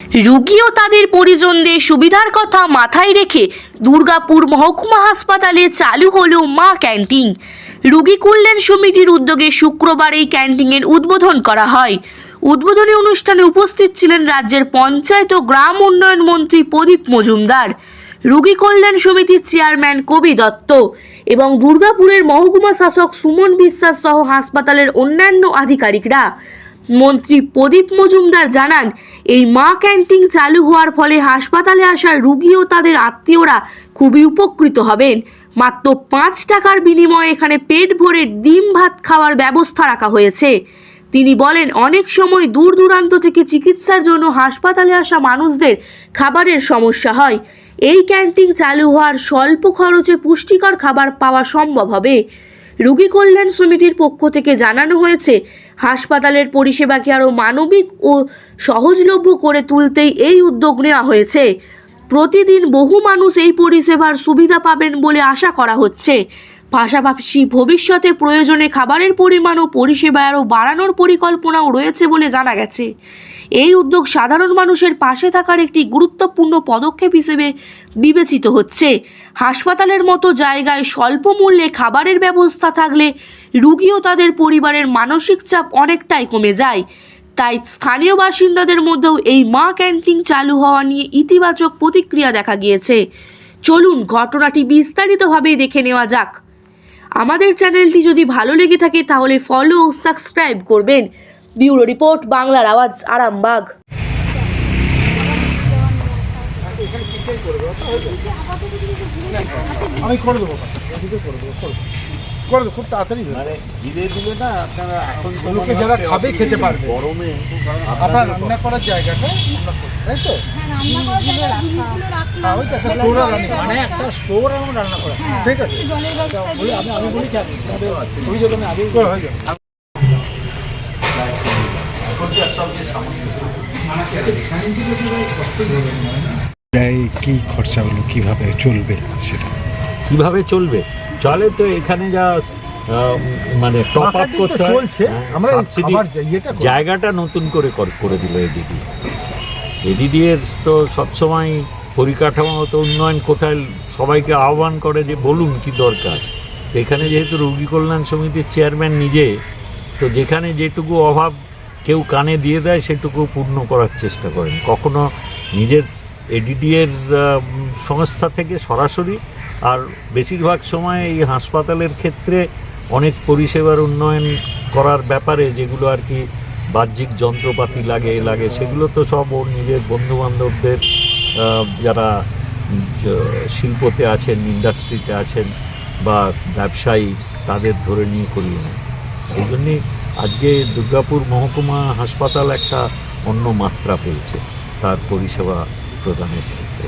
রোগী ও তাদের পরিজনদের সুবিধার কথা মাথায় রেখে দুর্গাপুর মহকুমা হাসপাতালে চালু হলো মা ক্যান্টিন। রোগী কল্যাণ সমিতির উদ্যোগে শুক্রবার এই ক্যান্টিনের উদ্বোধন করা হয়। উদ্বোধনী অনুষ্ঠানে উপস্থিত ছিলেন রাজ্যের পঞ্চায়েত ও গ্রাম উন্নয়ন মন্ত্রী প্রদীপ মজুমদার, রোগী কল্যাণ সমিতির চেয়ারম্যান কবি দত্ত এবং দুর্গাপুরের মহকুমা শাসক সুমন বিশ্বাস সহ হাসপাতালের অন্যান্য আধিকারিকরা। মন্ত্রী প্রদীপ মজুমদার জানান, এই মা ক্যান্টিন চালু হওয়ার ফলে হাসপাতালে আসা রোগী ও তাদের আত্মীয়রা খুবই উপকৃত হবেন। মাত্র 5 টাকার বিনিময়ে এখানে পেট ভরে ডিম ভাত খাওয়ার ব্যবস্থা রাখা হয়েছে। তিনি বলেন, অনেক সময় দূর দূরান্ত থেকে চিকিৎসার জন্য হাসপাতালে আসা মানুষদের খাবারের সমস্যা হয়। এই ক্যান্টিন চালু হওয়ার স্বল্প খরচে পুষ্টিকর খাবার পাওয়া সম্ভব হবে। রোগী কল্যাণ সমিতির পক্ষ থেকে জানানো হয়েছে, হাসপাতালের পরিষেবাকে আরও মানবিক ও সহজলভ্য করে তুলতেই এই উদ্যোগ নেওয়া হয়েছে। প্রতিদিন বহু মানুষ এই পরিষেবার সুবিধা পাবেন বলে আশা করা হচ্ছে। পাশাপাশি ভবিষ্যতে প্রয়োজনে খাবারের পরিমাণ ও পরিষেবা আরও বাড়ানোর পরিকল্পনাও রয়েছে বলে জানা গেছে। এই উদ্যোগ সাধারণ মানুষের পাশে থাকার একটি গুরুত্বপূর্ণ পদক্ষেপ হিসেবে বিবেচিত হচ্ছে। হাসপাতালের মতো জায়গায় স্বল্প মূল্যে খাবারের ব্যবস্থা থাকলে রোগী ও তাদের পরিবারের মানসিক চাপ অনেকটাই কমে যায়। তাই স্থানীয় বাসিন্দাদের মধ্যেও এই মা ক্যান্টিন চালু হওয়া নিয়ে ইতিবাচক প্রতিক্রিয়া দেখা গিয়েছে। চলুন ঘটনাটি বিস্তারিতভাবে দেখে নেওয়া যাক। আমাদের চ্যানেলটি যদি ভালো লেগে থাকে তাহলে ফলো ও সাবস্ক্রাইব করবেন। ব্যুরো রিপোর্ট, বাংলার আওয়াজ, আরামবাগ। আমি করে দেবো, খুব তাড়াতাড়ি মানে ধীরে ধীরে না। আপনারা এখন লোকে যারা খাবে খেতে পারবে গরমে। আপনার রান্না করার জায়গাটা তাই তো, মানে একটা স্টোর এবং রান্না করা, ঠিক আছে। আমি বলেছি অভিযোগ আমি আগে হয়ে যাবে। কি খরচা হলো, কিভাবে চলবে, সেটা কিভাবে চলবে? চলে তো এখানে যা মানে টপ আপ করতে চলছে। আমরা জায়গাটা নতুন করে দিল এডিডি এর তো সবসময় পরিকাঠামোগত উন্নয়ন কোথায় সবাইকে আহ্বান করে যে বলুন কি দরকার। তো এখানে যেহেতু রোগী কল্যাণ সমিতির চেয়ারম্যান নিজে, তো যেখানে যেটুকু অভাব কেউ কানে দিয়ে দেয় সেটুকু পূর্ণ করার চেষ্টা করেন। কখনো নিজের এডিডি এর সংস্থা থেকে সরাসরি, আর বেশিরভাগ সময় এই হাসপাতালের ক্ষেত্রে অনেক পরিষেবার উন্নয়ন করার ব্যাপারে যেগুলো আর কি বাহ্যিক যন্ত্রপাতি লাগে সেগুলো তো সব ওর নিজের বন্ধুবান্ধবদের যারা শিল্পতে আছেন, ইন্ডাস্ট্রিতে আছেন বা ব্যবসায়ী, তাদের ধরে নিয়ে করিয়ে নেন। সেই জন্যই আজকে দুর্গাপুর মহকুমা হাসপাতাল একটা অন্য মাত্রা পেয়েছে তার পরিষেবা প্রদানের ক্ষেত্রে।